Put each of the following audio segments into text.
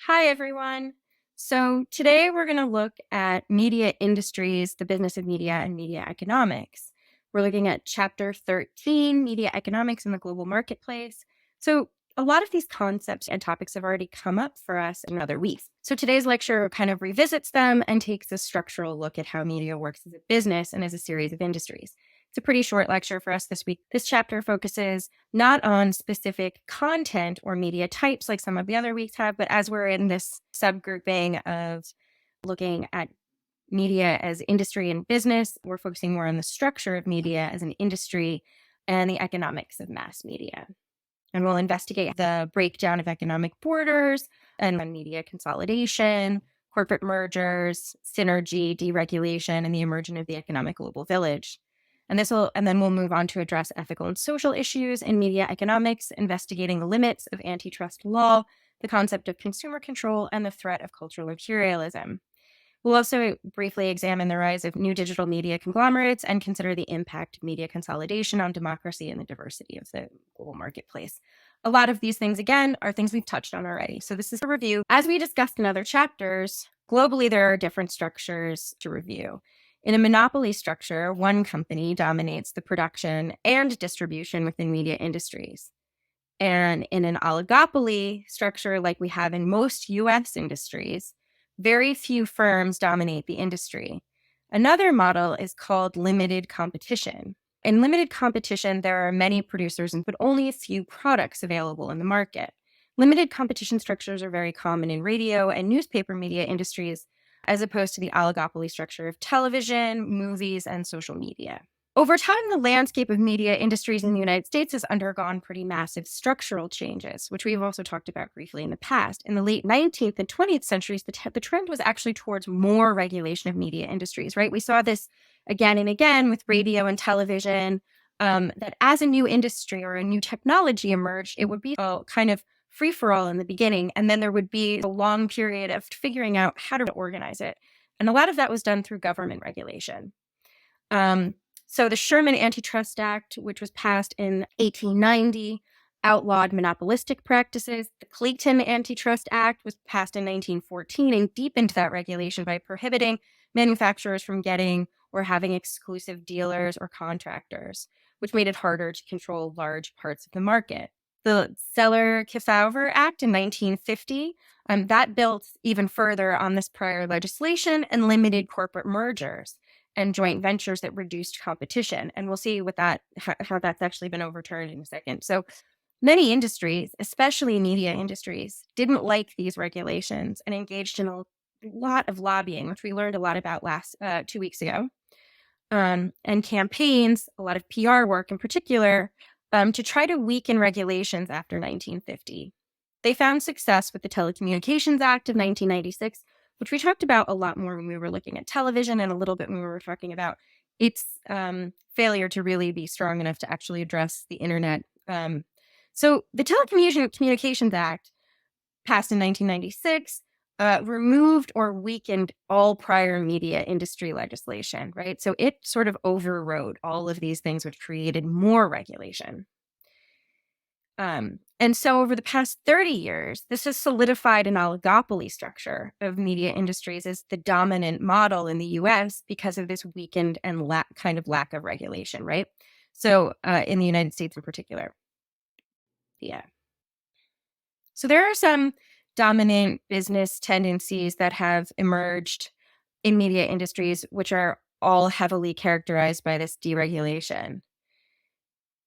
Hi, everyone. So today we're going to look at media industries, the business of media, and media economics. We're looking at Chapter 13, Media Economics in the Global Marketplace. So a lot of these concepts and topics have already come up for us in other weeks. So today's lecture kind of revisits them and takes a structural look at how media works as a business and as a series of industries. It's a pretty short lecture for us this week. This chapter focuses not on specific content or media types like some of the other weeks have, but as we're in this subgrouping of looking at media as industry and business, we're focusing more on the structure of media as an industry and the economics of mass media. And we'll investigate the breakdown of economic borders and media consolidation, corporate mergers, synergy, deregulation, and the emergence of the economic global village. And then we'll move on to address ethical and social issues in media economics, investigating the limits of antitrust law, the concept of consumer control, and the threat of cultural imperialism. We'll also briefly examine the rise of new digital media conglomerates and consider the impact of media consolidation on democracy and the diversity of the global marketplace. A lot of these things, again, are things we've touched on already. So this is a review. As we discussed in other chapters, globally, there are different structures to review. In a monopoly structure, one company dominates the production and distribution within media industries. And in an oligopoly structure, like we have in most US industries, very few firms dominate the industry. Another model is called limited competition. In limited competition, there are many producers, but only a few products available in the market. Limited competition structures are very common in radio and newspaper media industries, as opposed to the oligopoly structure of television, movies, and social media. Over time, the landscape of media industries in the United States has undergone pretty massive structural changes, which we've also talked about briefly in the past. In the late 19th and 20th centuries, the trend was actually towards more regulation of media industries, right? We saw this again and again with radio and television, that as a new industry or a new technology emerged, it would be a kind of free-for-all in the beginning, and then there would be a long period of figuring out how to organize it. And a lot of that was done through government regulation. So the Sherman Antitrust Act, which was passed in 1890, outlawed monopolistic practices. The Clayton Antitrust Act was passed in 1914 and deepened that regulation by prohibiting manufacturers from getting or having exclusive dealers or contractors, which made it harder to control large parts of the market. The Seller-Kefauver Act in 1950, that built even further on this prior legislation and limited corporate mergers and joint ventures that reduced competition. And we'll see with that how that's actually been overturned in a second. So many industries, especially media industries, didn't like these regulations and engaged in a lot of lobbying, which we learned a lot about 2 weeks ago, and campaigns, a lot of PR work in particular, to try to weaken regulations after 1950. They found success with the Telecommunications Act of 1996, which we talked about a lot more when we were looking at television and a little bit when we were talking about its failure to really be strong enough to actually address the internet. So the Telecommunications Act, passed in 1996, removed or weakened all prior media industry legislation, right? So it sort of overrode all of these things, which created more regulation. And so over the past 30 years, this has solidified an oligopoly structure of media industries as the dominant model in the US because of this weakened and kind of lack of regulation, right? So in the United States in particular. Yeah. So there are some dominant business tendencies that have emerged in media industries, which are all heavily characterized by this deregulation.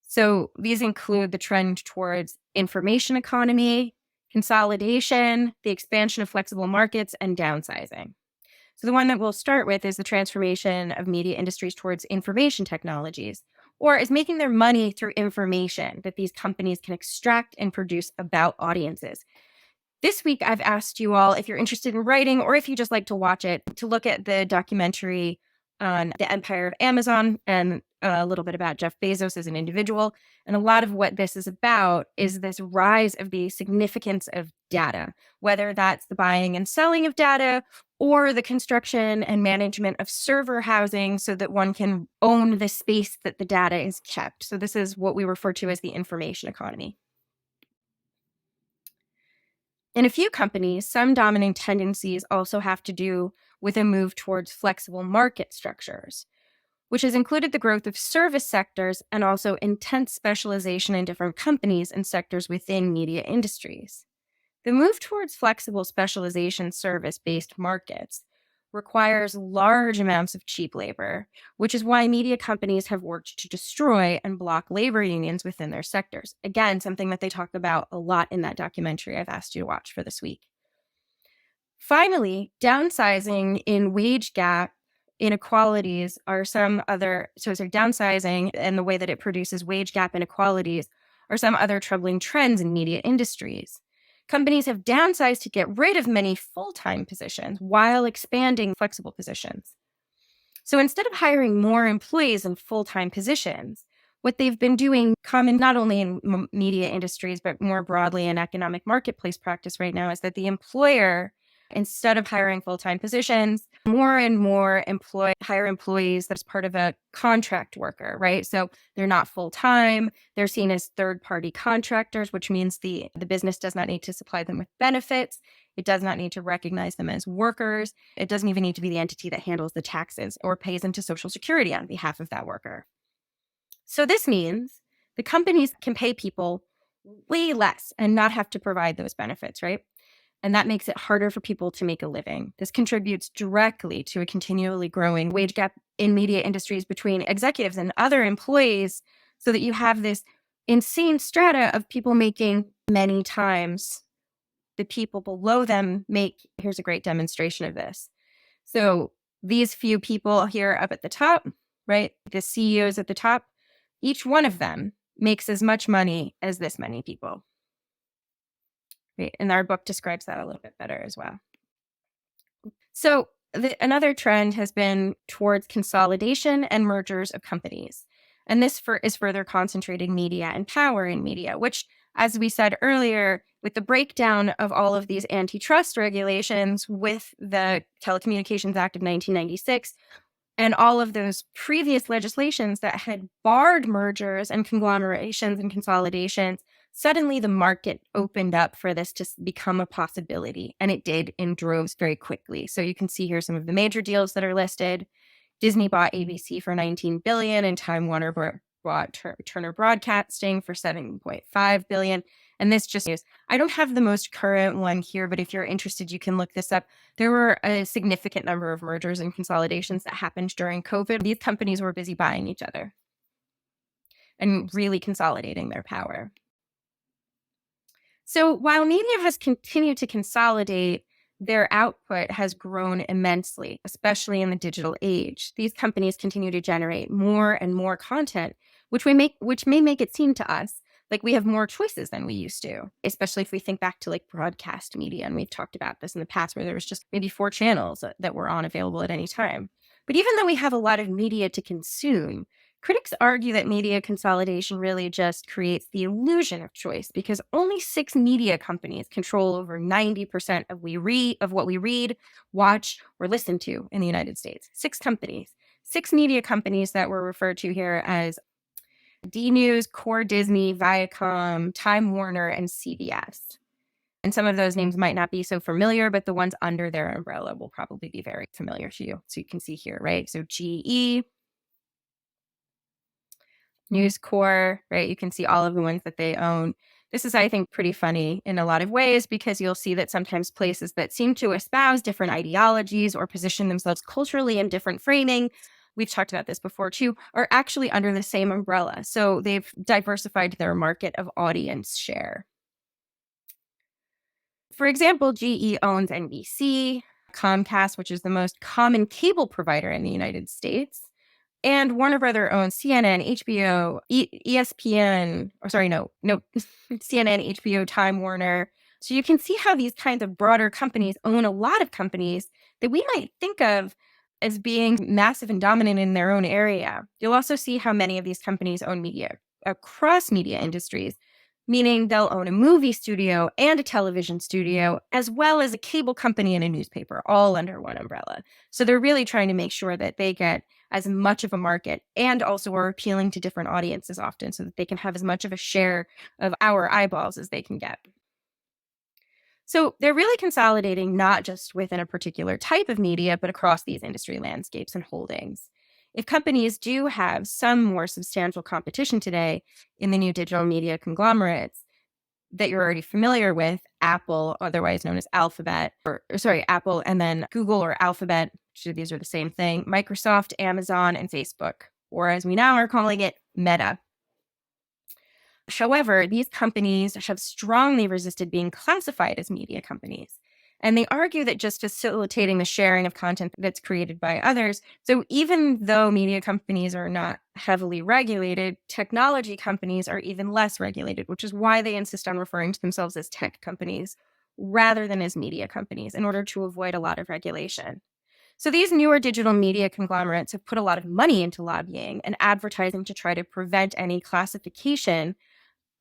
So these include the trend towards information economy, consolidation, the expansion of flexible markets, and downsizing. So the one that we'll start with is the transformation of media industries towards information technologies, or is making their money through information that these companies can extract and produce about audiences. This week, I've asked you all, if you're interested in writing or if you just like to watch it, to look at the documentary on the empire of Amazon and a little bit about Jeff Bezos as an individual. And a lot of what this is about is this rise of the significance of data, whether that's the buying and selling of data or the construction and management of server housing so that one can own the space that the data is kept. So this is what we refer to as the information economy. In a few companies, some dominant tendencies also have to do with a move towards flexible market structures, which has included the growth of service sectors and also intense specialization in different companies and sectors within media industries. The move towards flexible specialization service-based markets requires large amounts of cheap labor, which is why media companies have worked to destroy and block labor unions within their sectors. Again, something that they talk about a lot in that documentary I've asked you to watch for this week. Finally, downsizing in wage gap inequalities are some other, downsizing and the way that it produces wage gap inequalities are some other troubling trends in media industries. Companies have downsized to get rid of many full-time positions while expanding flexible positions. So instead of hiring more employees in full-time positions, what they've been doing, common not only in media industries, but more broadly in economic marketplace practice right now, is that the employer, instead of hiring full-time positions, more and more hire employees that's part of a contract worker, right? So they're not full-time. They're seen as third-party contractors, which means the business does not need to supply them with benefits. It does not need to recognize them as workers. It doesn't even need to be the entity that handles the taxes or pays into Social Security on behalf of that worker. So this means the companies can pay people way less and not have to provide those benefits, right? And that makes it harder for people to make a living. This contributes directly to a continually growing wage gap in media industries between executives and other employees, so that you have this insane strata of people making many times the people below them make. Here's a great demonstration of this. So these few people here up at the top, right? The CEOs at the top, each one of them makes as much money as this many people. Right? And our book describes that a little bit better as well. So another trend has been towards consolidation and mergers of companies. And this is further concentrating media and power in media, which, as we said earlier, with the breakdown of all of these antitrust regulations with the Telecommunications Act of 1996, and all of those previous legislations that had barred mergers and conglomerations and consolidations, suddenly the market opened up for this to become a possibility. And it did in droves very quickly. So you can see here some of the major deals that are listed. Disney bought ABC for $19 billion, and Time Warner bought Turner Broadcasting for $7.5 billion. And this just is, I don't have the most current one here, but if you're interested, you can look this up. There were a significant number of mergers and consolidations that happened during COVID. These companies were busy buying each other and really consolidating their power. So while media has continued to consolidate, their output has grown immensely, especially in the digital age. These companies continue to generate more and more content, which may make it seem to us like we have more choices than we used to, especially if we think back to like broadcast media. And we've talked about this in the past, where there was just maybe 4 channels that were available at any time. But even though we have a lot of media to consume, critics argue that media consolidation really just creates the illusion of choice, because only 6 media companies control over 90% of what we read, watch, or listen to in the United States. 6 companies. 6 media companies that were referred to here as DNews, Core Disney, Viacom, Time Warner, and CBS. And some of those names might not be so familiar, but the ones under their umbrella will probably be very familiar to you. So you can see here, right? So GE, News Corp, right? You can see all of the ones that they own. This is, I think, pretty funny in a lot of ways, because you'll see that sometimes places that seem to espouse different ideologies or position themselves culturally in different framing, we've talked about this before too, are actually under the same umbrella. So they've diversified their market of audience share. For example, GE owns NBC, Comcast, which is the most common cable provider in the United States, and Warner Brother owns CNN, HBO, ESPN, CNN, HBO, Time Warner. So you can see how these kinds of broader companies own a lot of companies that we might think of as being massive and dominant in their own area. You'll also see how many of these companies own media across media industries, meaning they'll own a movie studio and a television studio, as well as a cable company and a newspaper, all under one umbrella. So they're really trying to make sure that they get as much of a market, and also are appealing to different audiences often, so that they can have as much of a share of our eyeballs as they can get. So they're really consolidating not just within a particular type of media, but across these industry landscapes and holdings. If companies do have some more substantial competition today in the new digital media conglomerates that you're already familiar with, Apple, otherwise known as Alphabet, Apple, and then Google or Alphabet, these are the same thing, Microsoft, Amazon, and Facebook, or as we now are calling it, Meta. However, these companies have strongly resisted being classified as media companies. And they argue that just facilitating the sharing of content that's created by others. So even though media companies are not heavily regulated, technology companies are even less regulated, which is why they insist on referring to themselves as tech companies rather than as media companies in order to avoid a lot of regulation. So these newer digital media conglomerates have put a lot of money into lobbying and advertising to try to prevent any classification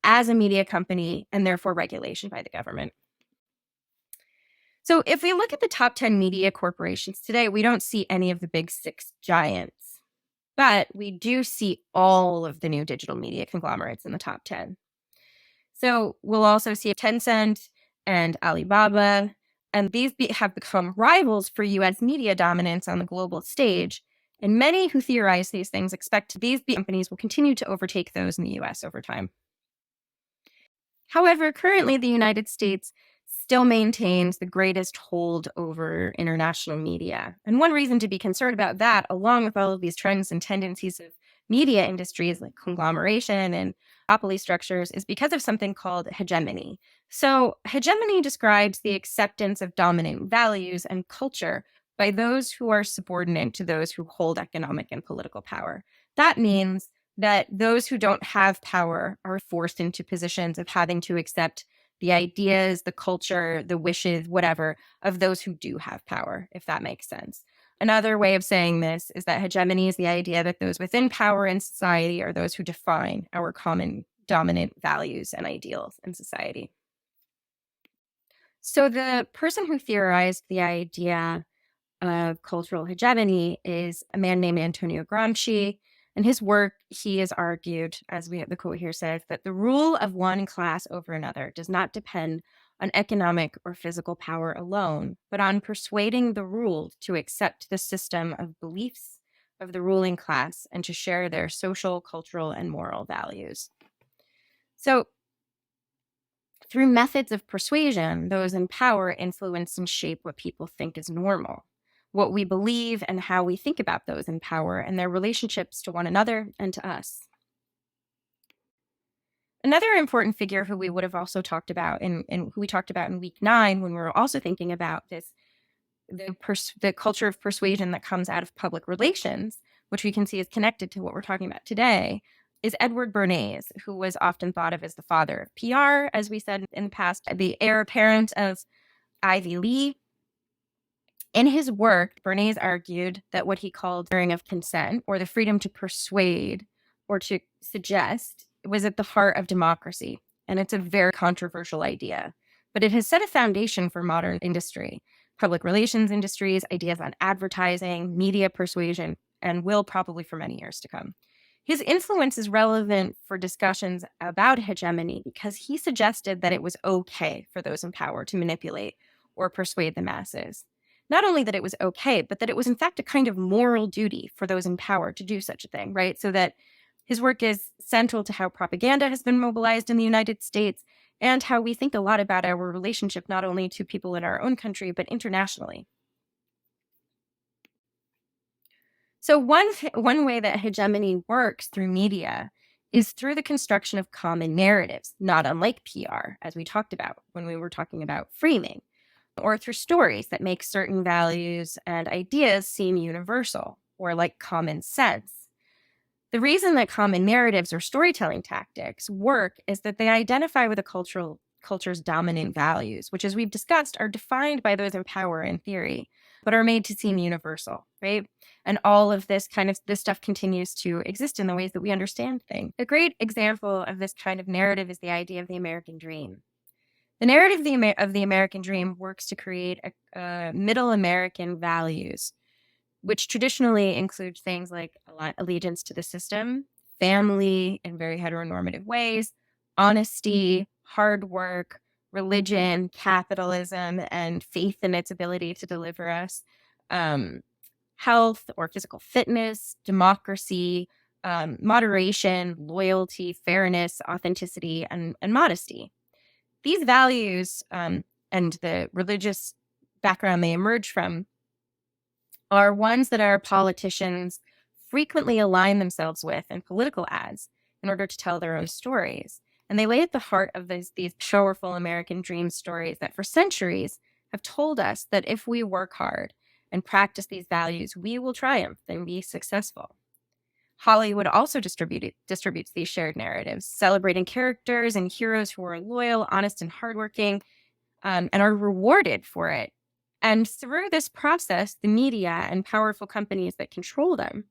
as a media company and therefore regulation by the government. So if we look at the top 10 media corporations today, we don't see any of the big six giants, but we do see all of the new digital media conglomerates in the top 10. So we'll also see Tencent and Alibaba, and these have become rivals for US media dominance on the global stage. And many who theorize these things expect these companies will continue to overtake those in the US over time. However, currently the United States still maintains the greatest hold over international media. And one reason to be concerned about that, along with all of these trends and tendencies of media industries like conglomeration and monopoly structures, is because of something called hegemony. So, hegemony describes the acceptance of dominant values and culture by those who are subordinate to those who hold economic and political power. That means that those who don't have power are forced into positions of having to accept the ideas, the culture, the wishes, whatever, of those who do have power, if that makes sense. Another way of saying this is that hegemony is the idea that those within power in society are those who define our common dominant values and ideals in society. So the person who theorized the idea of cultural hegemony is a man named Antonio Gramsci. In his work, he has argued, as the quote here says, that the rule of one class over another does not depend on economic or physical power alone, but on persuading the ruled to accept the system of beliefs of the ruling class and to share their social, cultural, and moral values. So, through methods of persuasion, those in power influence and shape what people think is normal, what we believe, and how we think about those in power and their relationships to one another and to us. Another important figure who we would have also talked about and who we talked about in week 9 when we were also thinking about this, the culture of persuasion that comes out of public relations, which we can see is connected to what we're talking about today, is Edward Bernays, who was often thought of as the father of PR, as we said in the past, the heir apparent of Ivy Lee. In his work, Bernays argued that what he called freedom of consent, or the freedom to persuade or to suggest, was at the heart of democracy. And it's a very controversial idea. But it has set a foundation for modern industry, public relations industries, ideas on advertising, media persuasion, and will probably for many years to come. His influence is relevant for discussions about hegemony because he suggested that it was okay for those in power to manipulate or persuade the masses. Not only that it was okay, but that it was in fact a kind of moral duty for those in power to do such a thing, right? So that his work is central to how propaganda has been mobilized in the United States and how we think a lot about our relationship not only to people in our own country, but internationally. So one way that hegemony works through media is through the construction of common narratives, not unlike PR, as we talked about when we were talking about framing, or through stories that make certain values and ideas seem universal or like common sense. The reason that common narratives or storytelling tactics work is that they identify with a culture's dominant values, which, as we've discussed, are defined by those in power in theory, but are made to seem universal, right? And all of this stuff continues to exist in the ways that we understand things. A great example of this kind of narrative is the idea of the American dream. The narrative of the American dream works to create a middle American values, which traditionally include things like allegiance to the system, family in very heteronormative ways, honesty, hard work, religion, capitalism, and faith in its ability to deliver us health or physical fitness, democracy, moderation, loyalty, fairness, authenticity, and modesty. These values and the religious background they emerge from are ones that our politicians frequently align themselves with in political ads in order to tell their own stories. And they lay at the heart of these powerful American dream stories that for centuries have told us that if we work hard and practice these values, we will triumph and be successful. Hollywood also distributes these shared narratives, celebrating characters and heroes who are loyal, honest, and hardworking, and are rewarded for it. And through this process, the media and powerful companies that control them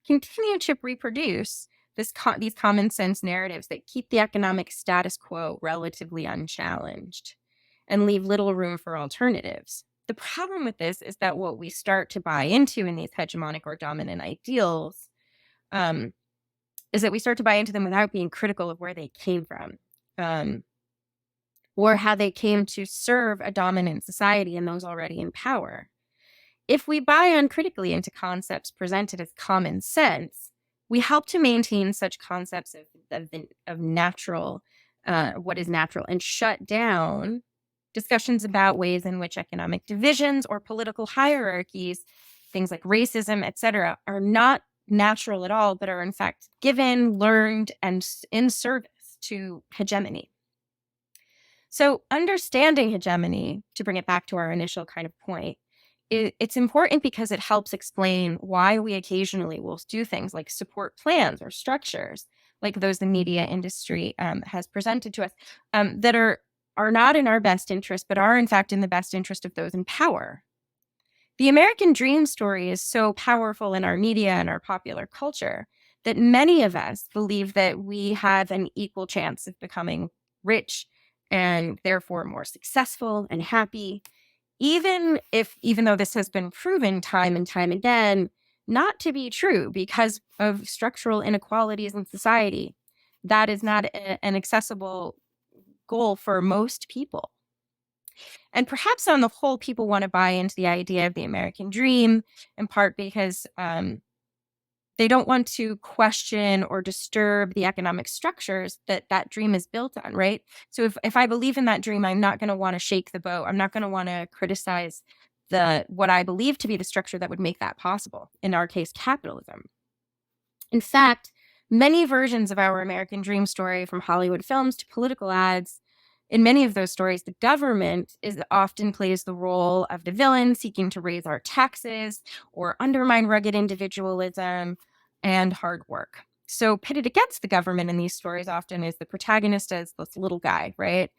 continue to reproduce these common sense narratives that keep the economic status quo relatively unchallenged and leave little room for alternatives. The problem with this is that what we start to buy into in these hegemonic or dominant ideals is that we start to buy into them without being critical of where they came from. Or how they came to serve a dominant society and those already in power. If we buy uncritically into concepts presented as common sense, we help to maintain such concepts of natural, what is natural, and shut down discussions about ways in which economic divisions or political hierarchies, things like racism, etc., are not natural at all, but are in fact given, learned, and in service to hegemony. So understanding hegemony, to bring it back to our initial kind of point, it's important because it helps explain why we occasionally will do things like support plans or structures like those the media industry has presented to us that are not in our best interest, but are in fact in the best interest of those in power. The American dream story is so powerful in our media and our popular culture that many of us believe that we have an equal chance of becoming rich and therefore more successful and happy, even though this has been proven time and time again not to be true because of structural inequalities in society. That is not an accessible goal for most people. And perhaps on the whole, people want to buy into the idea of the American dream, in part because they don't want to question or disturb the economic structures that dream is built on, right? So if I believe in that dream, I'm not going to want to shake the boat. I'm not going to want to criticize what I believe to be the structure that would make that possible, in our case, capitalism. In fact, many versions of our American dream story, from Hollywood films to political ads, in many of those stories, the government often plays the role of the villain seeking to raise our taxes or undermine rugged individualism and hard work. So pitted against the government in these stories often is the protagonist as this little guy, right?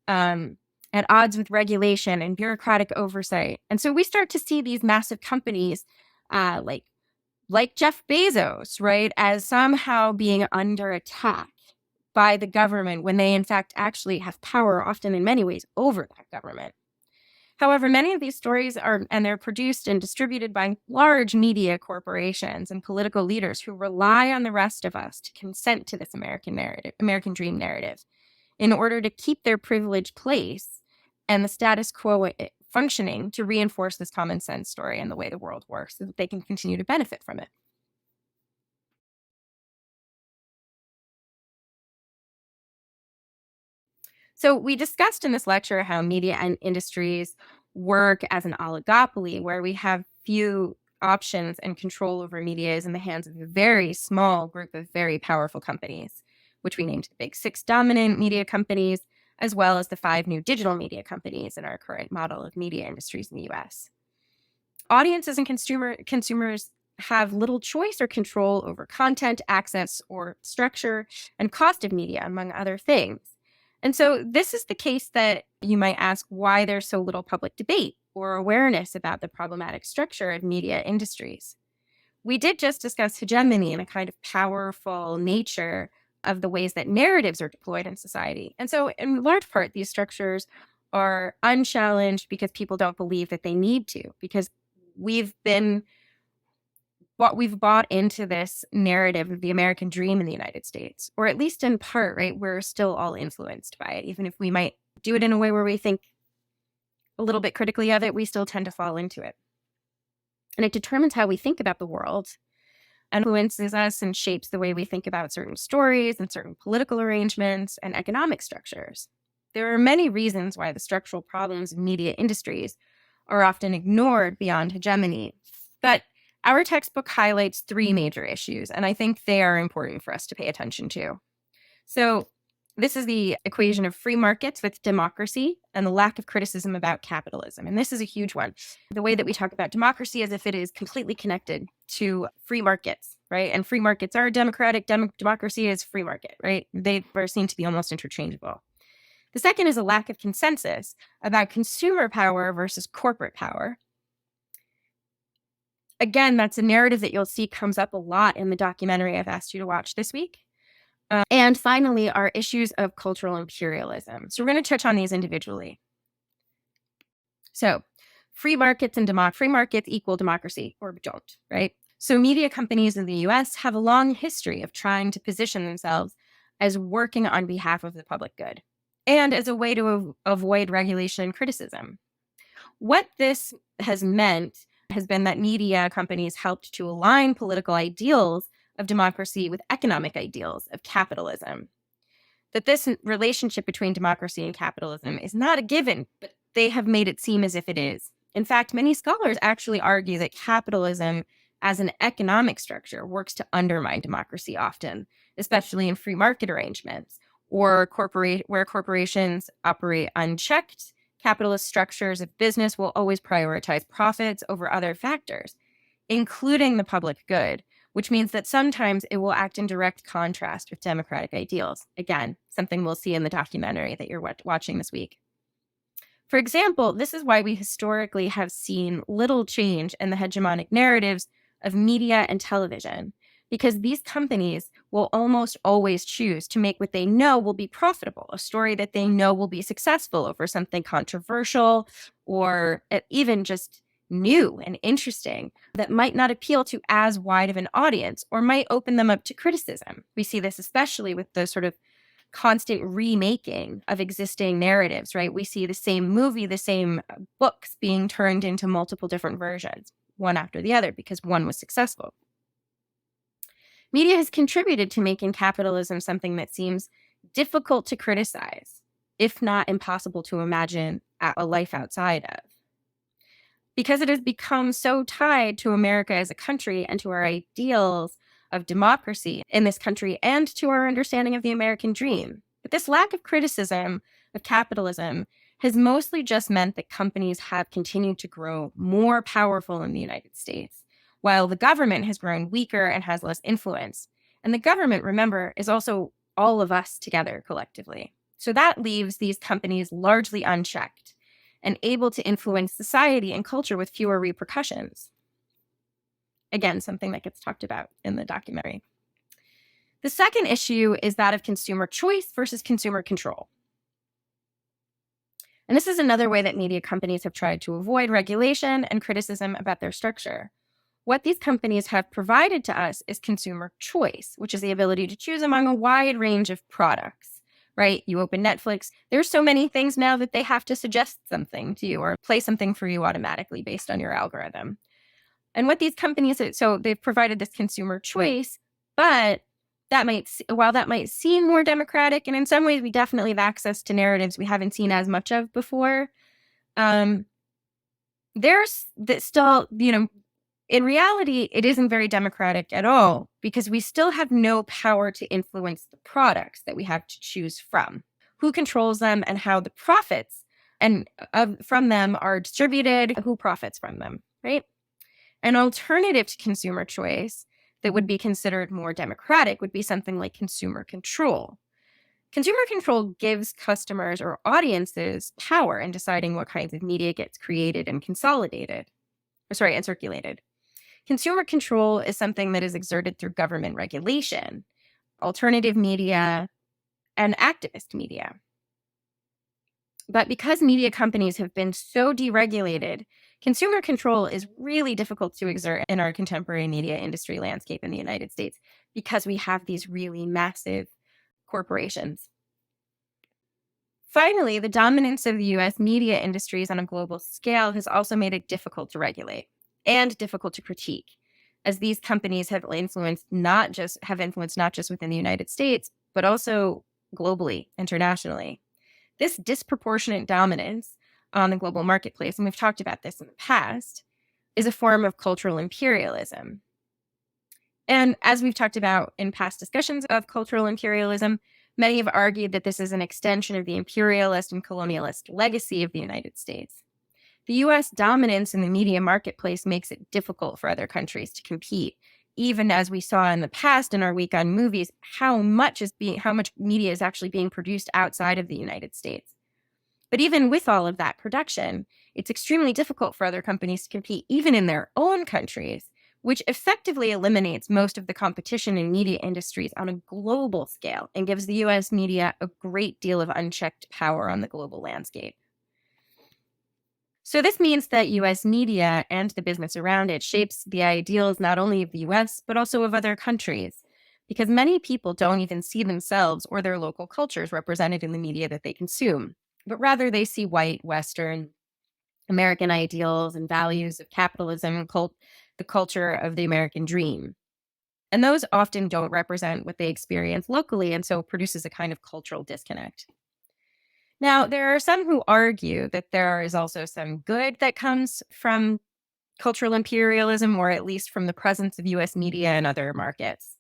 At odds with regulation and bureaucratic oversight. And so we start to see these massive companies like Jeff Bezos, right, as somehow being under attack by the government when they in fact actually have power, often in many ways, over that government. However, many of these stories they're produced and distributed by large media corporations and political leaders who rely on the rest of us to consent to this American dream narrative, in order to keep their privileged place and the status quo functioning to reinforce this common sense story and the way the world works so that they can continue to benefit from it. So we discussed in this lecture how media and industries work as an oligopoly, where we have few options and control over media is in the hands of a very small group of very powerful companies, which we named the Big Six dominant media companies, as well as the 5 new digital media companies in our current model of media industries in the US. Audiences and consumers have little choice or control over content, access, or structure and cost of media, among other things. And so this is the case that you might ask why there's so little public debate or awareness about the problematic structure of media industries. We did just discuss hegemony and a kind of powerful nature of the ways that narratives are deployed in society. And so in large part, these structures are unchallenged because people don't believe that they need to, because we've bought into this narrative of the American dream in the United States, or at least in part, right? We're still all influenced by it, even if we might do it in a way where we think a little bit critically of it, we still tend to fall into it. And it determines how we think about the world, influences us and shapes the way we think about certain stories and certain political arrangements and economic structures. There are many reasons why the structural problems of media industries are often ignored beyond hegemony, but our textbook highlights 3 major issues, and I think they are important for us to pay attention to. So this is the equation of free markets with democracy and the lack of criticism about capitalism. And this is a huge one. The way that we talk about democracy as if it is completely connected to free markets, right? And free markets are democratic. Democracy is free market, right? They are seen to be almost interchangeable. The second is a lack of consensus about consumer power versus corporate power. Again, that's a narrative that you'll see comes up a lot in the documentary I've asked you to watch this week. And finally, are issues of cultural imperialism. So we're going to touch on these individually. So free markets and free markets equal democracy or don't, right? So media companies in the US have a long history of trying to position themselves as working on behalf of the public good and as a way to avoid regulation and criticism. What this has meant has been that media companies helped to align political ideals of democracy with economic ideals of capitalism. That this relationship between democracy and capitalism is not a given, but they have made it seem as if it is. In fact, many scholars actually argue that capitalism as an economic structure works to undermine democracy often, especially in free market arrangements or where corporations operate unchecked. Capitalist structures of business will always prioritize profits over other factors, including the public good, which means that sometimes it will act in direct contrast with democratic ideals. Again, something we'll see in the documentary that you're watching this week. For example, this is why we historically have seen little change in the hegemonic narratives of media and television, because these companies will almost always choose to make what they know will be profitable, a story that they know will be successful over something controversial or even just new and interesting that might not appeal to as wide of an audience or might open them up to criticism. We see this especially with the sort of constant remaking of existing narratives, right? We see the same movie, the same books being turned into multiple different versions, one after the other, because one was successful. Media has contributed to making capitalism something that seems difficult to criticize, if not impossible to imagine a life outside of. Because it has become so tied to America as a country and to our ideals of democracy in this country and to our understanding of the American dream. But this lack of criticism of capitalism has mostly just meant that companies have continued to grow more powerful in the United States, while the government has grown weaker and has less influence. And the government, remember, is also all of us together collectively. So that leaves these companies largely unchecked and able to influence society and culture with fewer repercussions. Again, something that gets talked about in the documentary. The second issue is that of consumer choice versus consumer control. And this is another way that media companies have tried to avoid regulation and criticism about their structure. What these companies have provided to us is consumer choice, which is the ability to choose among a wide range of products. Right? You open Netflix, there's so many things now that they have to suggest something to you or play something for you automatically based on your algorithm. And what these companies, so they've provided this consumer choice, but while that might seem more democratic, and in some ways we definitely have access to narratives we haven't seen as much of before, there's still, in reality, it isn't very democratic at all because we still have no power to influence the products that we have to choose from, who controls them and how the profits from them are distributed, who profits from them, right? An alternative to consumer choice that would be considered more democratic would be something like consumer control. Consumer control gives customers or audiences power in deciding what kinds of media gets created and and circulated. Consumer control is something that is exerted through government regulation, alternative media, and activist media. But because media companies have been so deregulated, consumer control is really difficult to exert in our contemporary media industry landscape in the United States because we have these really massive corporations. Finally, the dominance of the US media industries on a global scale has also made it difficult to regulate and difficult to critique, as these companies have influenced not just within the United States, but also globally, internationally. This disproportionate dominance on the global marketplace, and we've talked about this in the past, is a form of cultural imperialism. And as we've talked about in past discussions of cultural imperialism, many have argued that this is an extension of the imperialist and colonialist legacy of the United States. The US dominance in the media marketplace makes it difficult for other countries to compete, even as we saw in the past in our week on movies, how much media is actually being produced outside of the United States. But even with all of that production, it's extremely difficult for other companies to compete, even in their own countries, which effectively eliminates most of the competition in media industries on a global scale and gives the US media a great deal of unchecked power on the global landscape. So this means that US media and the business around it shapes the ideals not only of the US, but also of other countries, because many people don't even see themselves or their local cultures represented in the media that they consume, but rather they see white, Western, American ideals and values of capitalism and the culture of the American dream. And those often don't represent what they experience locally, and so produces a kind of cultural disconnect. Now, there are some who argue that there is also some good that comes from cultural imperialism, or at least from the presence of US media in other markets.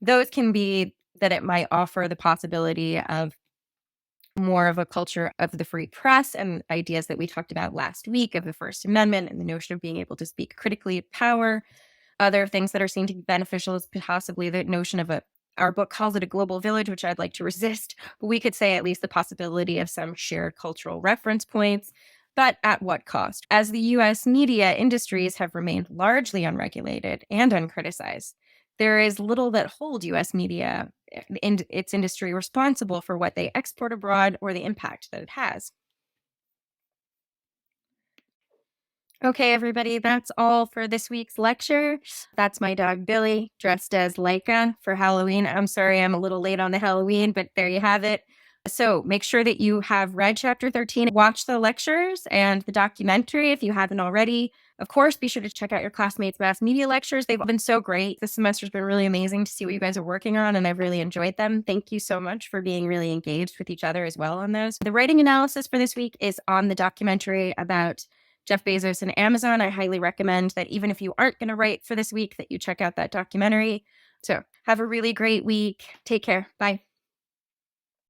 Those can be that it might offer the possibility of more of a culture of the free press and ideas that we talked about last week of the First Amendment and the notion of being able to speak critically of power. Other things that are seen to be beneficial is possibly the notion of our book calls it a global village, which I'd like to resist, but we could say at least the possibility of some shared cultural reference points. But at what cost? As the US media industries have remained largely unregulated and uncriticized, there is little that hold US media and its industry responsible for what they export abroad or the impact that it has. Okay, everybody, that's all for this week's lecture. That's my dog Billy, dressed as Laika for Halloween. I'm sorry I'm a little late on the Halloween, but there you have it. So make sure that you have read chapter 13, watch the lectures and the documentary if you haven't already. Of course, be sure to check out your classmates' mass media lectures. They've been so great. This semester's been really amazing to see what you guys are working on, and I've really enjoyed them. Thank you so much for being really engaged with each other as well on those. The writing analysis for this week is on the documentary about Jeff Bezos and Amazon. I highly recommend that even if you aren't going to write for this week, that you check out that documentary. So have a really great week. Take care. Bye.